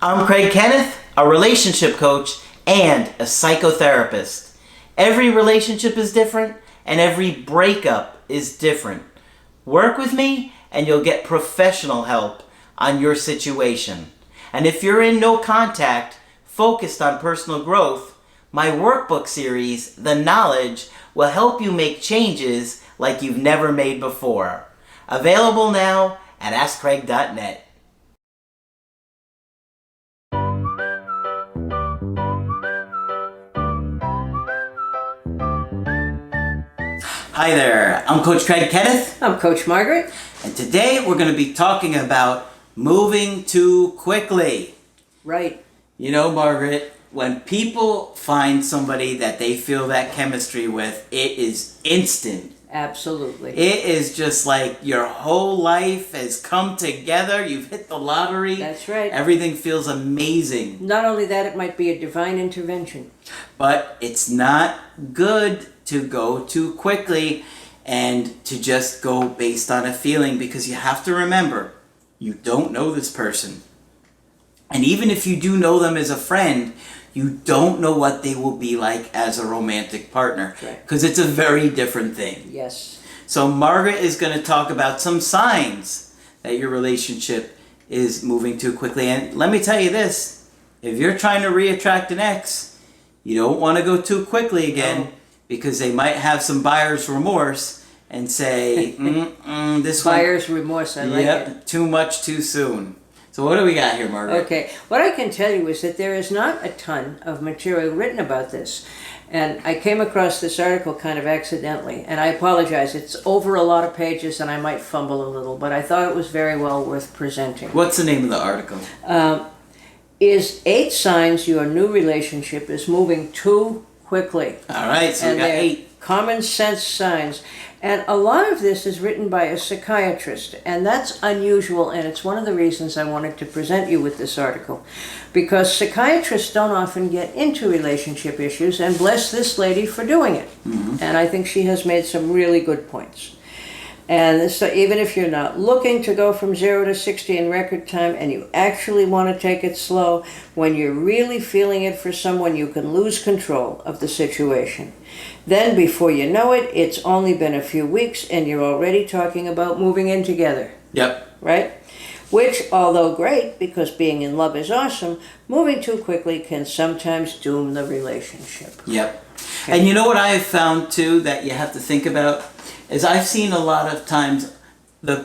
I'm Craig Kenneth, a relationship coach and a psychotherapist. Every relationship is different and every breakup is different. Work with me and you'll get professional help on your situation. And if you're in no contact, focused on personal growth, my workbook series, The Knowledge, will help you make changes like you've never made before. Available now at AskCraig.net. Hi there, I'm Coach Craig Kenneth. I'm Coach Margaret. And today we're going to be talking about moving too quickly. Right. You know, Margaret, when people find somebody that they feel that chemistry with, it is instant. Absolutely. It is just like your whole life has come together. You've hit the lottery. That's right. Everything feels amazing. Not only that, it might be a divine intervention. But it's not good to go too quickly and to just go based on a feeling, because you have to remember, you don't know this person. And even if you do know them as a friend, you don't know what they will be like as a romantic partner, because it's a very different thing. Yes. So Margaret is going to talk about some signs that your relationship is moving too quickly. And let me tell you this, if you're trying to reattract an ex, you don't want to go too quickly again. No. Because they might have some buyer's remorse and say, this buyer's remorse, I like it. Too much too soon. So what do we got here, Margaret? Okay, what I can tell you is that there is not a ton of material written about this. And I came across this article kind of accidentally, and I apologize. It's over a lot of pages and I might fumble a little, but I thought it was very well worth presenting. What's the name of the article? Is 8 signs your new relationship is moving too quickly. All right, so we got 8. Common sense signs. And a lot of this is written by a psychiatrist, and that's unusual, and it's one of the reasons I wanted to present you with this article. Because psychiatrists don't often get into relationship issues, and bless this lady for doing it. Mm-hmm. And I think she has made some really good points. And so even if you're not looking to go from 0 to 60 in record time and you actually want to take it slow, when you're really feeling it for someone, you can lose control of the situation. Then before you know it, it's only been a few weeks and you're already talking about moving in together. Yep. Right? Which, although great, because being in love is awesome, moving too quickly can sometimes doom the relationship. Yep. Okay. And you know what I have found too that you have to think about? Is I've seen a lot of times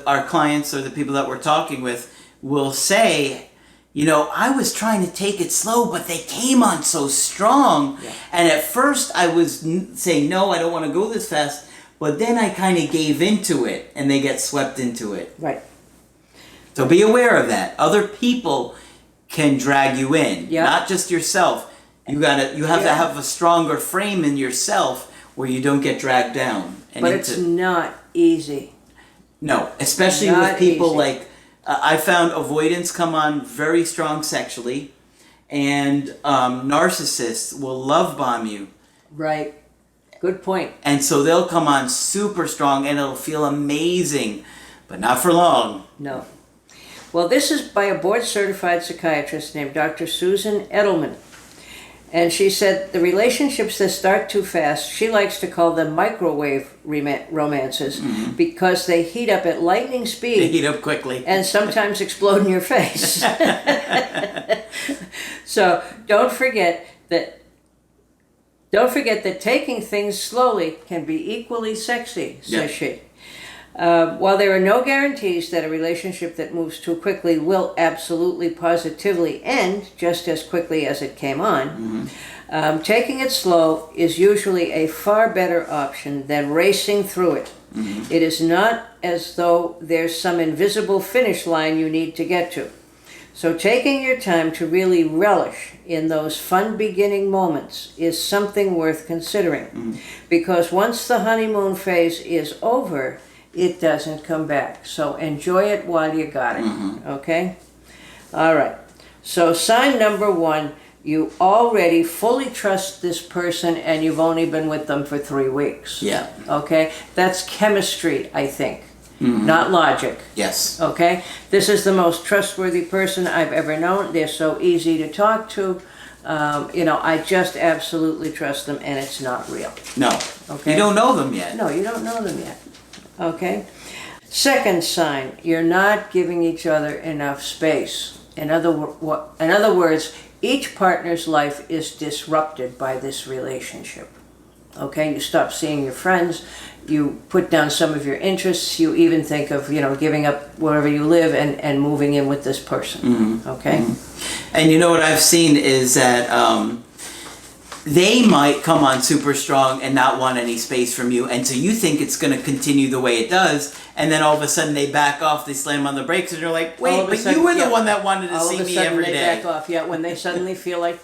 our clients or the people that we're talking with will say, you know, I was trying to take it slow, but they came on so strong. Yeah. And at first I was saying, no, I don't want to go this fast. But then I kind of gave into it and they get swept into it. Right. So be aware of that. Other people can drag you in, not just yourself. You have to have a stronger frame in yourself where you don't get dragged down. But it's not easy. No, especially with people like, I found avoidance come on very strong sexually, and narcissists will love bomb you. Right. Good point. And so they'll come on super strong and it'll feel amazing, but not for long. No. Well, this is by a board-certified psychiatrist named Dr. Susan Edelman. And she said the relationships that start too fast, she likes to call them microwave romances, because they heat up at lightning speed. They heat up quickly. And sometimes explode in your face. So don't forget that taking things slowly can be equally sexy, says she. While there are no guarantees that a relationship that moves too quickly will absolutely positively end just as quickly as it came on, taking it slow is usually a far better option than racing through it. Mm-hmm. It is not as though there's some invisible finish line you need to get to. So taking your time to really relish in those fun beginning moments is something worth considering. Because once the honeymoon phase is over, it doesn't come back. So enjoy it while you got it, okay? All right. So sign number 1, you already fully trust this person and you've only been with them for 3 weeks. Yeah. Okay? That's chemistry, I think. not logic. Yes. Okay? This is the most trustworthy person I've ever known. They're so easy to talk to. I just absolutely trust them, and it's not real. No. Okay? You don't know them yet. No, you don't know them yet. Okay? Second sign, you're not giving each other enough space. In other words, each partner's life is disrupted by this relationship. Okay? You stop seeing your friends. You put down some of your interests. You even think of, giving up wherever you live and moving in with this person. Okay? And you know what I've seen is that they might come on super strong and not want any space from you, and so you think it's going to continue the way it does, and then all of a sudden they back off, they slam on the brakes, and you're like, wait, but you were the one that wanted to see me every day. All of a sudden they back off, when they suddenly feel like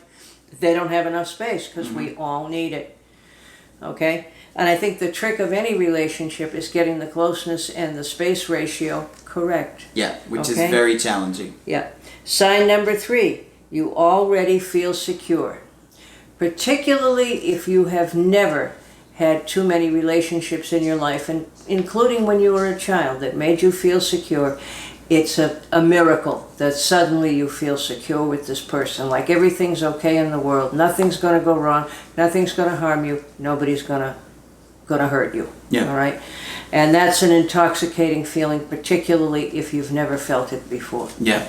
they don't have enough space, because we all need it. Okay? And I think the trick of any relationship is getting the closeness and the space ratio correct. Yeah, which is very challenging. Yeah. Sign number 3, you already feel secure. Particularly if you have never had too many relationships in your life, and including when you were a child, that made you feel secure. It's a miracle that suddenly you feel secure with this person, like everything's okay in the world, nothing's going to go wrong, nothing's going to harm you, nobody's going to hurt you. Yeah. All right? And that's an intoxicating feeling, particularly if you've never felt it before. Yeah.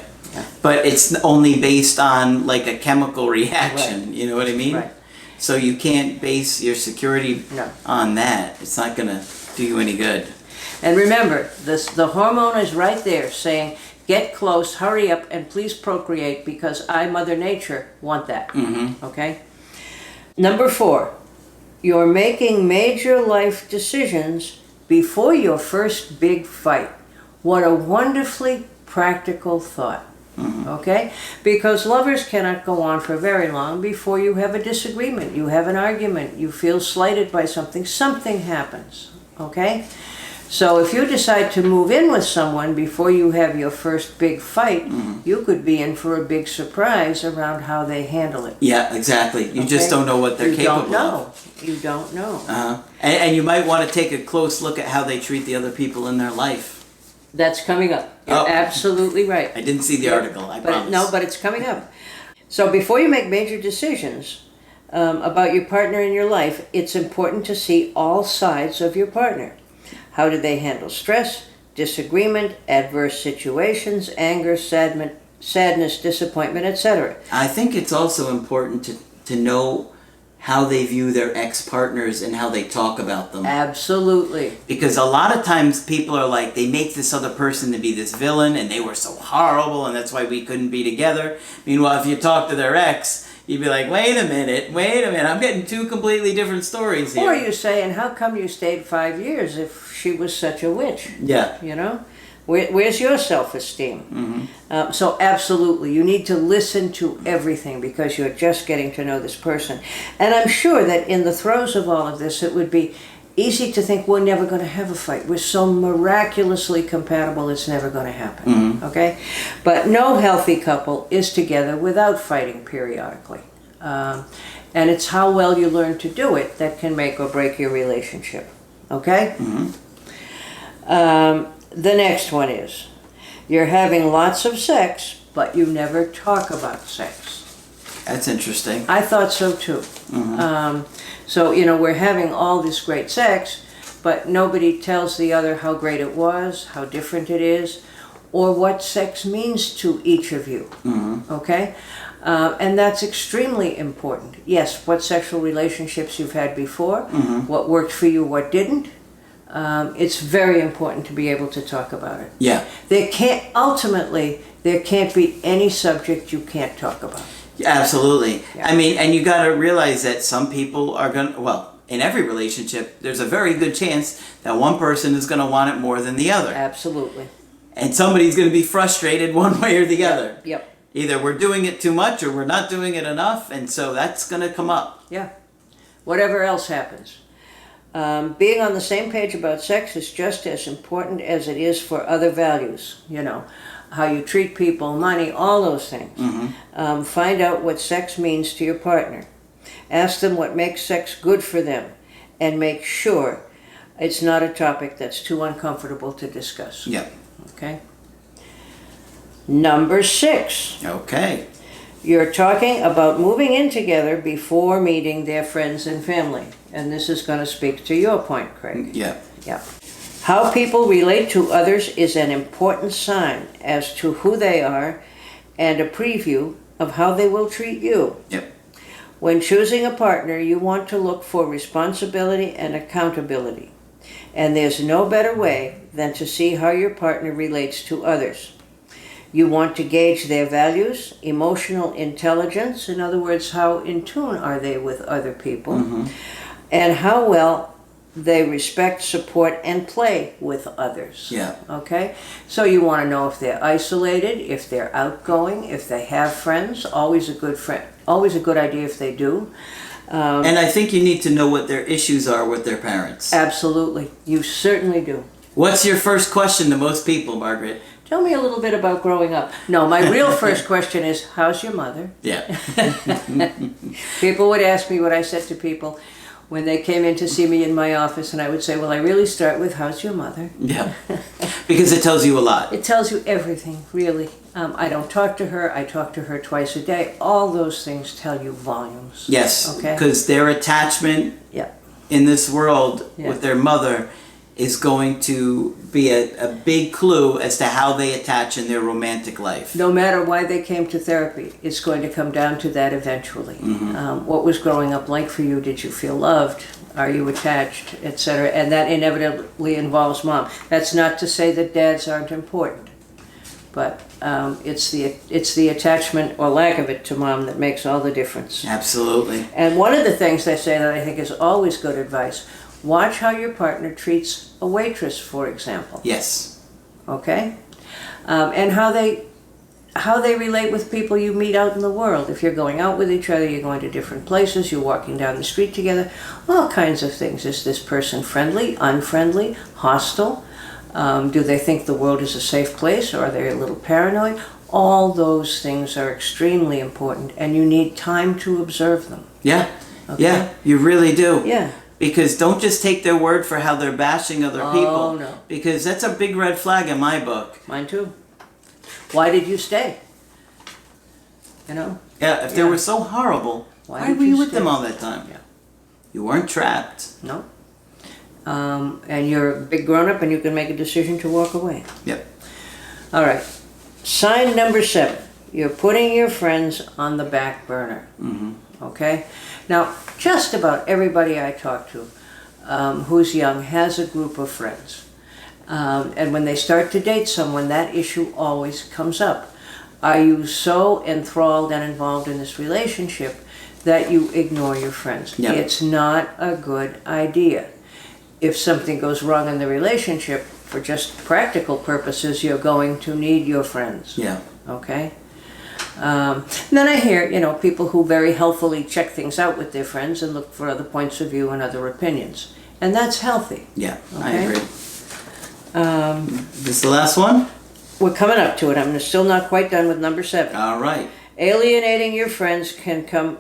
But it's only based on like a chemical reaction, Right. You know what I mean? Right. So you can't base your security on that. It's not going to do you any good. And remember, the hormone is right there saying, get close, hurry up, and please procreate, because I, Mother Nature, want that. Okay? Number 4, you're making major life decisions before your first big fight. What a wonderfully practical thought. Okay? Because lovers cannot go on for very long before you have a disagreement, you have an argument, you feel slighted by something, something happens. Okay? So if you decide to move in with someone before you have your first big fight, you could be in for a big surprise around how they handle it. Yeah, exactly. You just don't know what they're capable of. You don't know. And you might want to take a close look at how they treat the other people in their life. That's coming up. You're absolutely right. I didn't see the article, I promise. No, but it's coming up. So before you make major decisions about your partner in your life, it's important to see all sides of your partner. How do they handle stress, disagreement, adverse situations, anger, sadness, disappointment, etc.? I think it's also important to know how they view their ex-partners and how they talk about them. Absolutely. Because a lot of times people are like, they make this other person to be this villain, and they were so horrible, and that's why we couldn't be together. Meanwhile, if you talk to their ex, you'd be like, wait a minute, I'm getting 2 completely different stories here. Or you say, and how come you stayed 5 years if she was such a witch? Yeah. You know? Where's your self-esteem? So absolutely, you need to listen to everything, because you're just getting to know this person. And I'm sure that in the throes of all of this, it would be easy to think we're never going to have a fight. We're so miraculously compatible, it's never going to happen. Okay? But no healthy couple is together without fighting periodically. And it's how well you learn to do it that can make or break your relationship. Okay? The next one is, you're having lots of sex, but you never talk about sex. That's interesting. I thought so too. So, we're having all this great sex, but nobody tells the other how great it was, how different it is, or what sex means to each of you. Okay? And that's extremely important. Yes, what sexual relationships you've had before, what worked for you, what didn't. It's very important to be able to talk about it. Yeah. There can't be any subject you can't talk about. Yeah, absolutely. Yeah. I mean, and you got to realize that some people are going to, in every relationship, there's a very good chance that one person is going to want it more than the other. Absolutely. And somebody's going to be frustrated one way or the other. Yep. Either we're doing it too much or we're not doing it enough, and so that's going to come up. Yeah. Whatever else happens. Being on the same page about sex is just as important as it is for other values. How you treat people, money, all those things. Find out what sex means to your partner. Ask them what makes sex good for them, and make sure It's not a topic that's too uncomfortable to discuss. Yeah. Okay? Number 6. Okay. You're talking about moving in together before meeting their friends and family. And this is going to speak to your point, Craig. Yeah. Yeah. How people relate to others is an important sign as to who they are and a preview of how they will treat you. Yep. When choosing a partner, you want to look for responsibility and accountability. And there's no better way than to see how your partner relates to others. You want to gauge their values, emotional intelligence, in other words, how in tune are they with other people, and how well they respect, support, and play with others. Yeah. Okay? So you want to know if they're isolated, if they're outgoing, if they have friends. Always a good idea if they do. And I think you need to know what their issues are with their parents. Absolutely. You certainly do. What's your first question to most people, Margaret? Tell me a little bit about growing up. No, my real first question is, how's your mother? Yeah. People would ask me what I said to people when they came in to see me in my office, and I would say, well, I really start with, how's your mother? Yeah. Because it tells you a lot. It tells you everything, really. I don't talk to her. I talk to her twice a day. All those things tell you volumes. Yes. Okay. Because their attachment Yeah. in this world Yeah. with their mother is going to be a big clue as to how they attach in their romantic life. No matter why they came to therapy, it's going to come down to that eventually. What was growing up like for you? Did you feel loved? Are you attached, etc.? And that inevitably involves mom. That's not to say that dads aren't important, but it's the attachment or lack of it to mom that makes all the difference. Absolutely. And one of the things they say that I think is always good advice: watch how your partner treats a waitress, for example. Yes. Okay, and how they relate with people you meet out in the world. If you're going out with each other, you're going to different places, you're walking down the street together, all kinds of things. Is this person friendly, unfriendly, hostile? Do they think the world is a safe place, or are they a little paranoid? All those things are extremely important, and you need time to observe them. Yeah. Okay? Yeah, you really do. Yeah. Because don't just take their word for how they're bashing other people. Oh, no. Because that's a big red flag in my book. Mine too. Why did you stay? You know? Yeah, if they were so horrible, why did were you you with them stay? all that time? Yeah. You weren't trapped. No. And you're a big grown-up and you can make a decision to walk away. Yep. All right. Sign number 7. You're putting your friends on the back burner. Okay? Now, just about everybody I talk to who's young has a group of friends. And when they start to date someone, that issue always comes up. Are you so enthralled and involved in this relationship that you ignore your friends? Yep. It's not a good idea. If something goes wrong in the relationship, for just practical purposes, you're going to need your friends. Yeah. Okay? Then I hear, people who very healthfully check things out with their friends and look for other points of view and other opinions. And that's healthy. Yeah, I Okay. agree. This the last one? We're coming up to it. I'm still not quite done with number 7. All right. Alienating your friends can come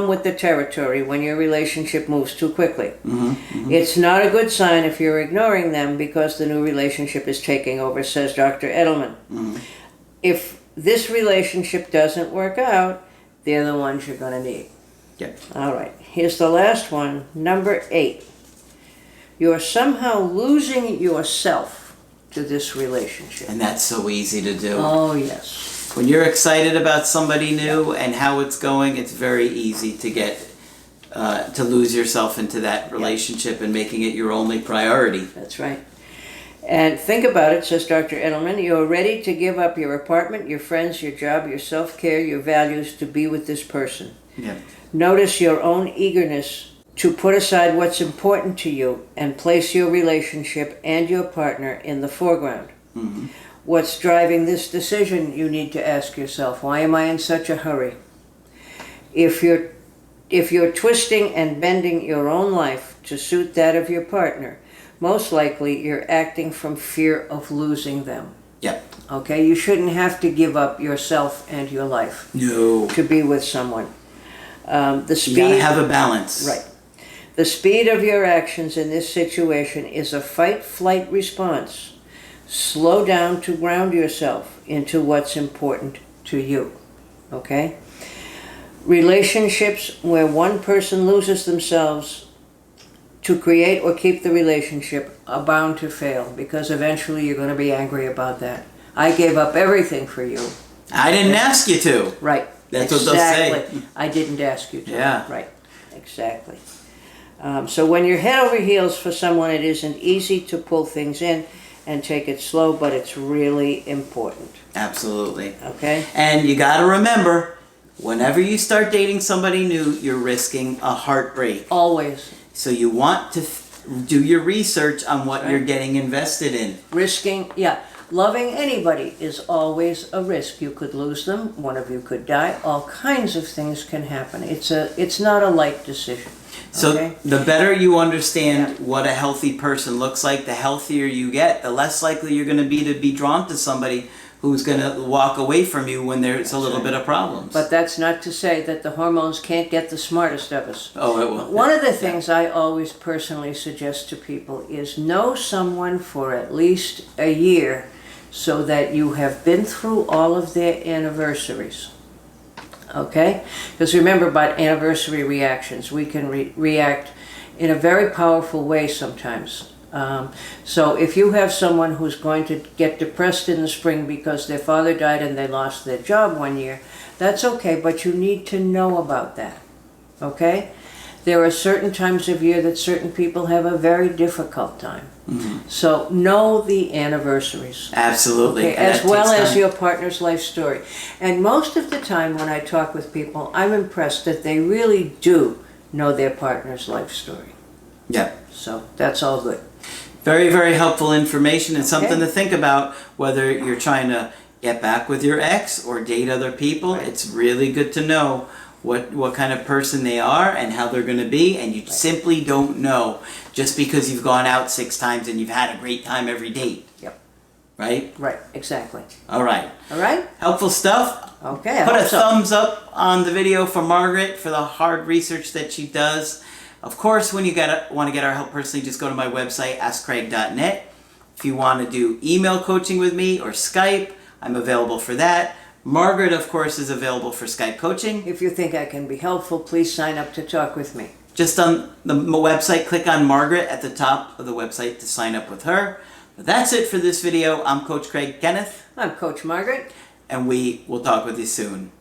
with the territory when your relationship moves too quickly. It's not a good sign if you're ignoring them because the new relationship is taking over, says Dr. Edelman. If this relationship doesn't work out, they're the ones you're going to need. Yep. All right, here's the last one, number 8. You're somehow losing yourself to this relationship. And that's so easy to do. Oh, yes. When you're excited about somebody new and how it's going, it's very easy to get to lose yourself into that relationship and making it your only priority. That's right. And think about it, says Dr. Edelman, you're ready to give up your apartment, your friends, your job, your self-care, your values to be with this person. Yeah. Notice your own eagerness to put aside what's important to you and place your relationship and your partner in the foreground. What's driving this decision, you need to ask yourself, why am I in such a hurry? If you're twisting and bending your own life to suit that of your partner, most likely you're acting from fear of losing them. Yep. Okay? You shouldn't have to give up yourself and your life No. to be with someone. The speed, You gotta have a balance. right. The speed of your actions in this situation is a fight-flight response. Slow down to ground yourself into what's important to you. Okay? Relationships where one person loses themselves to create or keep the relationship are bound to fail, because eventually you're going to be angry about that. I gave up everything for you. I didn't ask you to. Right. That's what they'll say. I didn't ask you to. Yeah. Right. Exactly. So when you're head over heels for someone, it isn't easy to pull things in and take it slow, but it's really important. Absolutely. Okay? And you got to remember, whenever you start dating somebody new, you're risking a heartbreak. Always. So you want to do your research on what you're getting invested in. Risking, yeah. Loving anybody is always a risk. You could lose them, one of you could die, all kinds of things can happen. It's not a light decision. So okay? the better you understand what a healthy person looks like, the healthier you get, the less likely you're going to be drawn to somebody who's going to walk away from you when there's a little bit of problems. But that's not to say that the hormones can't get the smartest of us. Oh, it will. One of the things I always personally suggest to people is know someone for at least a year, so that you have been through all of their anniversaries. Okay? Because remember about anniversary reactions. We can react in a very powerful way sometimes. So if you have someone who's going to get depressed in the spring because their father died and they lost their job one year, that's okay, but you need to know about that. Okay? There are certain times of year that certain people have a very difficult time. Mm-hmm. So know the anniversaries. Absolutely. Okay, as well as your partner's life story. And most of the time when I talk with people, I'm impressed that they really do know their partner's life story. Yeah. So that's all good. Very, very helpful information and something to think about whether you're trying to get back with your ex or date other people. Right. It's really good to know what kind of person they are and how they're going to be, and you simply don't know just because you've gone out 6 times and you've had a great time every date. Yep. Right? Right, exactly. All right. All right? Helpful stuff. Okay. Put a thumbs up on the video for Margaret for the hard research that she does. Of course, when you want to get our help personally, just go to my website, askcraig.net. If you want to do email coaching with me or Skype, I'm available for that. Margaret, of course, is available for Skype coaching. If you think I can be helpful, please sign up to talk with me. Just on the website, click on Margaret at the top of the website to sign up with her. But that's it for this video. I'm Coach Craig Kenneth. I'm Coach Margaret. And we will talk with you soon.